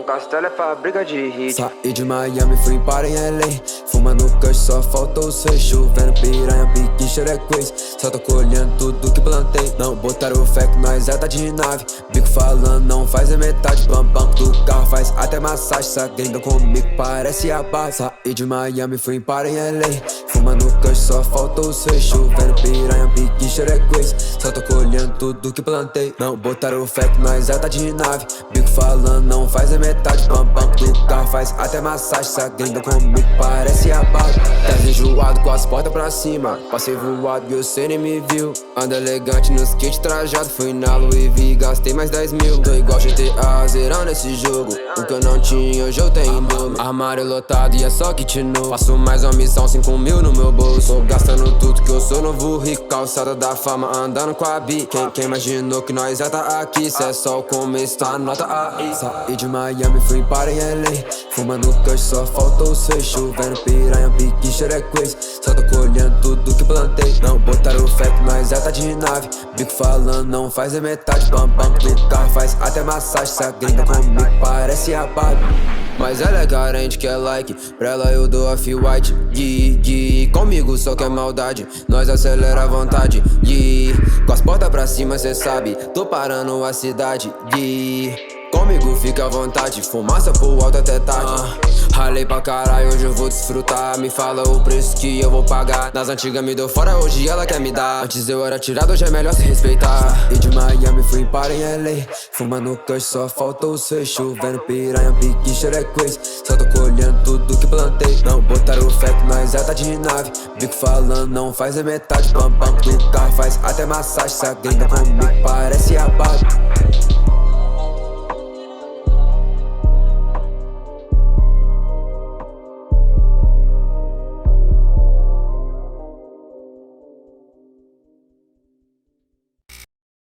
castelo é fábrica de hit. Saí de Miami, fui para em LA. Fumando kush, só faltou os fechos. Vendo piranha, pique, xerequês. Só tô colhendo tudo que plantei. Não botaram o fé que nós tá de nave. Bico falando, não faz a metade. Bam bam do carro, faz até massagem. Essa gringa comigo parece a base. Saí de Miami, fui para em LA. Fumando kush, só faltou os fechos. Vendo piranha, pique, xerequês. Só tô colhendo tudo que plantei. Não botaram o fé que nós tá de nave. Bico falando, não faz a metade. Bam bam do carro, faz até massagem. Essa gringa comigo parece a base. Tá enjoado com as portas pra cima. Passei voado e você nem me viu. Anda elegante nos kits trajado. Fui na Louis V, gastei mais 10 mil. Tô igual GTA, zerando esse jogo. O que eu não tinha, hoje eu tenho em dobro. Armário lotado e é só kit novo. Faço mais uma missão, 5 mil no meu bolso. Tô gastando tudo que eu sou novo rico. Calçada da fama, andando com a Bi. Quem imaginou que nós já tá aqui? Cê é só o começo, tá nota aí. Saí de Miami, fui para em LA. Fumando kush, só faltou os fechos. Vendo piranha, pique, xerequês. Só tô colhendo tudo que plantei. Não botaram o fé que nós tá de nave. Bico falando, não faz a metade. Bam bam do carro, faz até massagem. Essa gringa comigo parece a Barbie. Mas ela é carente, quer like. Pra ela eu dou off-white. Comigo só quer maldade. Nós acelera à vontade. Com as portas pra cima cê sabe. Tô parando a cidade. Comigo fica à vontade. Fumaça pro alto até tarde. Ralei pra caralho, hoje eu vou desfrutar. Me fala o preço que eu vou pagar. Nas antigas me deu fora, hoje ela quer me dar. Antes eu era tirado, hoje é melhor se respeitar. E de Miami fui para em LA. Fumando kush, só faltou os fechos. Vendo piranha, pique, xerequês. Só tô colhendo tudo que plantei. Não botaram o fé que nós tá de nave. Bico falando, não faz a metade. Bam bam do carro, faz até massagem. Essa gringa comigo parece a Barbie.